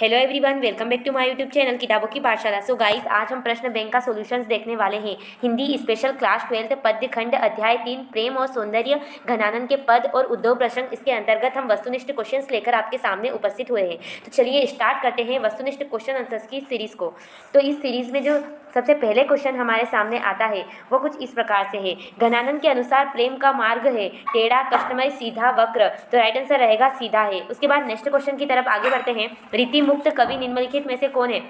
Hello everyone, welcome back to my YouTube channel किताबों की पाठशाला। सो गाइस, आज हम प्रश्न बैंक का सॉल्यूशंस देखने वाले हैं। हिंदी स्पेशल क्लास 12 पद्य खंड अध्याय 3 प्रेम और सौंदर्य घनानन के पद और उद्धव प्रसंग। इसके अंतर्गत हम वस्तुनिष्ठ क्वेश्चंस लेकर आपके सामने उपस्थित हुए हैं। तो चलिए स्टार्ट करते हैं वस्तुनिष्ठ क्वेश्चन आंसर्स की सीरीज को। तो इस सीरीज में जो सबसे पहले क्वेश्चन हमारे सामने आता है वो कुछ इस प्रकार से है। घनानन के अनुसार प्रेम का मार्ग है टेढ़ा, कष्टमय, सीधा, वक्र। तो राइट आंसर रहेगा सीधा है। उसके बाद नेक्स्ट क्वेश्चन की तरफ आगे बढ़ते हैं। रीति मुक्त कवि निम्नलिखित में से कौन है?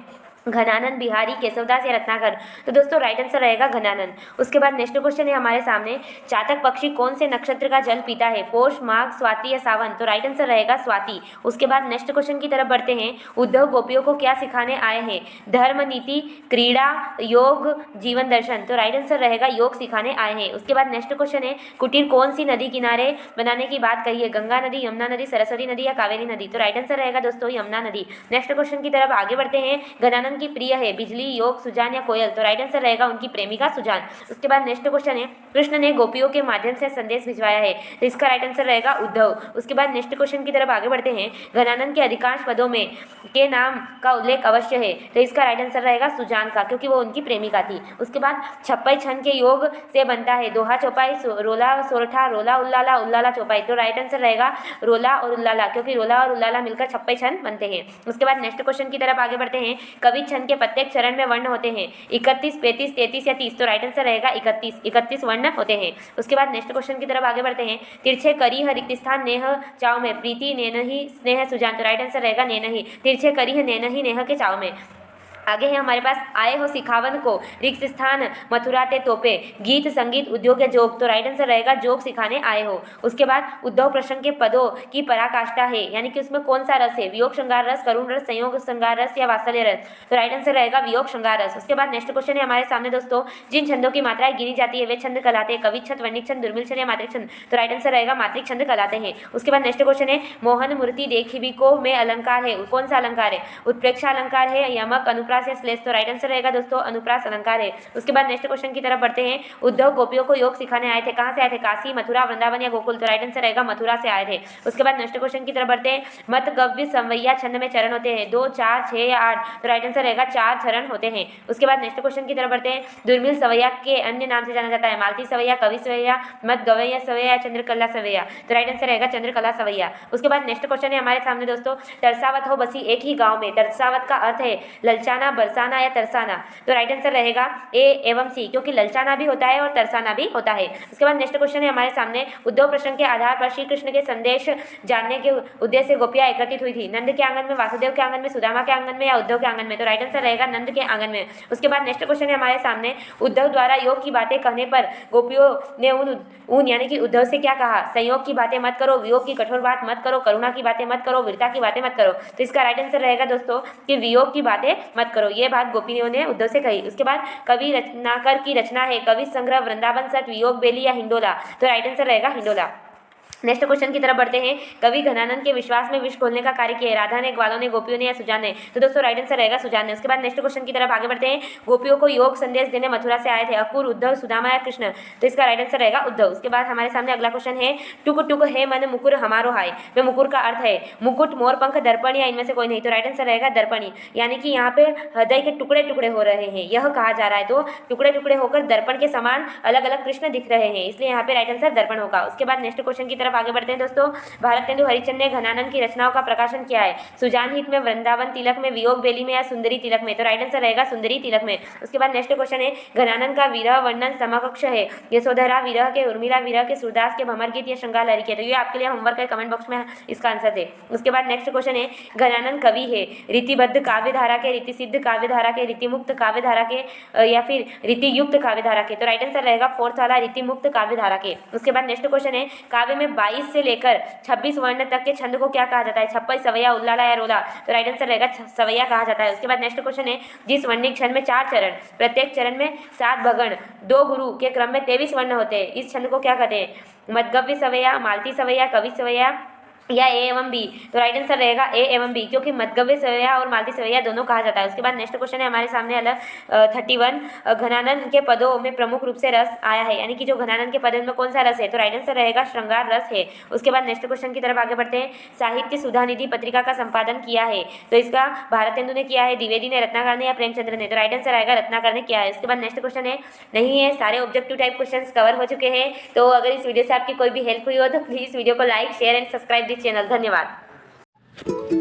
घनानन, बिहारी, केशवदास या रत्नाकर। तो दोस्तों राइट आंसर रहेगा घनानन। उसके बाद नेक्स्ट क्वेश्चन है हमारे सामने, चातक पक्षी कौन से नक्षत्र का जल पीता है? पोष, माघ, स्वाति या सावन। तो राइट आंसर रहेगा स्वाति। उसके बाद नेक्स्ट क्वेश्चन की तरफ बढ़ते हैं। उद्धव गोपियों को क्या सिखाने आए हैं? धर्म, नीति, क्रीड़ा, योग, जीवन दर्शन। तो राइट आंसर रहेगा योग सिखाने आए हैं। उसके बाद नेक्स्ट क्वेश्चन है, कुटीर कौन सी नदी किनारे बनाने की बात कही है? गंगा नदी, यमुना नदी, सरस्वती नदी या कावेरी नदी। तो राइट आंसर रहेगा दोस्तों यमुना नदी। नेक्स्ट क्वेश्चन की तरफ आगे बढ़ते हैं। घनानन की प्रिय है बिजली, योग, सुजान या कोयल। तो राइट आंसर रहेगा उनकी प्रेमिका सुजान। उसके बाद नेक्स्ट क्वेश्चन है, कृष्ण ने गोपियों के माध्यम से संदेश भिजवाया है। तो इसका राइट आंसर रहेगा उद्धव। उसके बाद नेक्स्ट क्वेश्चन की तरफ आगे बढ़ते हैं। घनानन के अधिकांश पदों में के नाम का उल्लेख अवश्य है। तो इसका राइट आंसर रहेगा सुजान का, क्योंकि वो उनकी प्रेमिका थी। उसके बाद छप्पई छंद के योग से बनता है? दोहा, चौपाई, रोला, सोरठा, रोला, उल्लाला, उल्लाला, चौपाई। तो राइट आंसर रहेगा रोला और उल्लाला, क्योंकि रोला और उल्लाला मिलकर छप्पई छंद बनते हैं। उसके बाद नेक्स्ट क्वेश्चन की तरफ आगे बढ़ते हैं। कवि छंद के प्रत्येक चरण में वर्ण होते हैं? 31, 35, 33 या 30। तो राइट आंसर रहेगा 31 वर्ण होते हैं। उसके बाद नेक्स्ट क्वेश्चन की तरफ आगे बढ़ते हैं। तिरछे करीह रिक्त स्थान नेह चाव में, प्रीति नेनहि स्नेह सुजान। तो राइट आंसर रहेगा नेनहि। तिरछे करीह नेनहि नेह के चाव में। आगे है हमारे पास, आए हो सिखावन को रिक्त स्थान मथुरा ते तोपे, गीत, संगीत, उद्योग या जोग। तो राइट आंसर रहेगा जोग सिखाने आए हो। उसके बाद उद्धव प्रसंग के पदों की पराकाष्ठा है, यानी कि उसमें कौन सा रस है? वियोग श्रृंगार रस, करुण रस, संयोग श्रृंगार रस या वात्सल्य रस। तो राइट आंसर रहेगा वियोग श्रृंगार रस। उसके बाद नेक्स्ट क्वेश्चन है हमारे सामने दोस्तों, जिन छंदों की मात्राएं गिनी जाती है वे छंद कहलाते हैं? कवि छंद, वर्णिक छंद, दुर्मिल छंद या मात्रिक छंद। तो राइट आंसर रहेगा मात्रिक छंद कहलाते हैं। उसके बाद नेक्स्ट क्वेश्चन है, मोहन मूर्ति देखिबिको में अलंकार है? कौन सा अलंकार है? उत्प्रेक्षा अलंकार है, यमक, अनुप्रास या श्लेष। तो राइट आंसर रहेगा दोस्तों अनुप्रास अलंकार है। उसके बाद नेक्स्ट क्वेश्चन की तरफ बढ़ते हैं। उद्धव गोपियों को योग सिखाने आए थे? कहां से आए थे? काशी, मथुरा, वृंदावन या गोकुल। तो राइट आंसर रहेगा मथुरा से आए थे। उसके बाद नेक्स्ट क्वेश्चन की तरफ बढ़ते हैं। मत, गव्य, संवैया छंद में चरण होते हैं? 2, 4, 6 या 8। तो राइट आंसर रहेगा 4 चरण होते हैं। उसके बाद नेक्स्ट क्वेश्चन की तरफ बढ़ते हैं। दुर्मिल सवैया के अन्य नाम से जाना जाता है? मालती सवैया, कवि सवैया, मत गवैया सवैया, चंद्रकला सवैया। तो राइट आंसर रहेगा चंद्रकला सवैया। उसके बाद नेक्स्ट क्वेश्चन है हमारे सामने दोस्तों, तरसावत हो बसी एक ही गांव में। तरसावत का अर्थ है ललचाना, बरसाना या तरसाना। तो राइट आंसर रहेगा ए एवं सी, क्योंकि ललचाना भी होता है और तरसाना भी होता है। उसके बाद नेक्स्ट क्वेश्चन है हमारे सामने, उद्धव प्रश्न के आधार पर श्री कृष्ण के संदेश जानने के उद्देश्य से गोपियां एकत्रित हुई थी? नंद के आंगन में, वासुदेव के आंगन में, सुदामा के आंगन में या उद्धव के आंगन में। तो राइट आंसर रहेगा नंद के आंगन में। उसके बाद नेक्स्ट क्वेश्चन है हमारे सामने, उद्धव द्वारा योग की बातें कहने पर गोपियों ने उन यानी कि उद्धव से क्या कहा? संयोग की बातें मत करो, वियोग की कठोर बात मत करो, करुणा की बातें मत करो, वीरता की बातें मत करो। तो इसका राइट आंसर रहेगा दोस्तों कि वियोग की बातें मत करो। ये बात गोपियों ने उद्धव से कही। उसके बाद कवि रत्नाकर की रचना है? कवि संग्रह, वृंदावन सट, वियोग बेली या हिंडोला। तो राइट आंसर रहेगा हिंडोला। नेक्स्ट क्वेश्चन की तरफ बढ़ते हैं। कवि घनानन के विश्वास में विष घोलने का कार्य किया है? राधा ने, ग्वालों ने, गोपियों ने या सुजान ने। तो दोस्तों राइट आंसर रहेगा सुजान ने। उसके बाद नेक्स्ट क्वेश्चन की तरफ आगे बढ़ते हैं। गोपियों को योग संदेश देने मथुरा से आए थे? अक्रूर, उद्धव, सुदामा या कृष्ण। तो इसका राइट आंसर रहेगा उद्धव। उसके बाद हमारे सामने अगला क्वेश्चन है, टुक टुक है मन मुकुर हमारो हाय में मुकुर का अर्थ है मुकुट, मोर पंख, दर्पण या इनमें से कोई नहीं। तो राइट आंसर रहेगा दर्पणी, यानी कि यहाँ पे हृदय के टुकड़े टुकड़े हो रहे हैं यह कहा जा रहा है। तो टुकड़े टुकड़े होकर दर्पण के समान अलग अलग कृष्ण दिख रहे हैं, इसलिए यहाँ पे राइट आंसर दर्पण होगा। उसके बाद नेक्स्ट क्वेश्चन की तरफ आगे बढ़ते हैं दोस्तों। भारतेंदु हरिश्चंद्र ने घनानन की रचनाओं का प्रकाशन किया है? सुजान हित में, वृंदावन तिलक में, वियोग बेली में या सुंदरी तिलक में। तो राइट आंसर रहेगा सुंदरी तिलक में। उसके बाद नेक्स्ट क्वेश्चन है, घनानन का विरह वर्णन समकक्ष है? यशोधरा विरह के, उर्मिला विरह के, सूरदास के, भमर गीत या श्रृंगार लहरी के। तो ये आपके लिए होमवर्क है, कमेंट बॉक्स में इसका आंसर दे। उसके बाद नेक्स्ट क्वेश्चन है, घनानन कवि है? रीतिबद्ध काव्य धारा के, रीति सिद्ध काव्य धारा के, रीति मुक्त काव्य धारा के या फिर रीति युक्त काव्य धारा के। तो राइट आंसर रहेगा फोर्थ वाला रीति मुक्त काव्य धारा के। उसके बाद नेक्स्ट क्वेश्चन है, काव्य में 22 से लेकर 26 वर्ण तक के छंद को क्या कहा जाता है? छप्पई, सवैया, उल्लाला या रोला। तो राइट आंसर रहेगा सवैया कहा जाता है। उसके बाद नेक्स्ट क्वेश्चन है, जिस वर्णिक छंद में 4 चरण, प्रत्येक चरण में 7 भगण, 2 गुरु के क्रम में 23 वर्ण होते हैं, इस छंद को क्या कहते हैं? मध्यगव्य सवैया, मालती सवैया, कवि सवैया या ए एवं बी? तो राइट आंसर रहेगा ए एवं बी, क्योंकि मध्यगव्य सवैया और मालती सवैया दोनों कहा जाता है। उसके बाद नेक्स्ट क्वेश्चन है हमारे सामने अलग 31 घनानन के पदों में प्रमुख रूप से रस आया है, यानी कि जो घनानन के पद में कौन सा रस है? तो राइट आंसर रहेगा श्रृंगार रस है। उसके बाद नेक्स्ट क्वेश्चन की तरफ आगे बढ़ते हैं। साहित्य सुधानिधि पत्रिका का संपादन किया है, तो इसका भारतेंदु ने किया है, द्विवेदी ने, रत्नाकर ने या प्रेमचंद्र ने? तो राइट आंसर आएगा रत्नाकर ने किया है। उसके बाद नेक्स्ट क्वेश्चन है, नहीं है सारे ऑब्जेक्टिव टाइप क्वेश्चन कवर हो चुके हैं। तो अगर इस वीडियो से आपकी कोई भी हेल्प हुई हो तो प्लीज़ वीडियो को like share and subscribe this channel. धन्यवाद।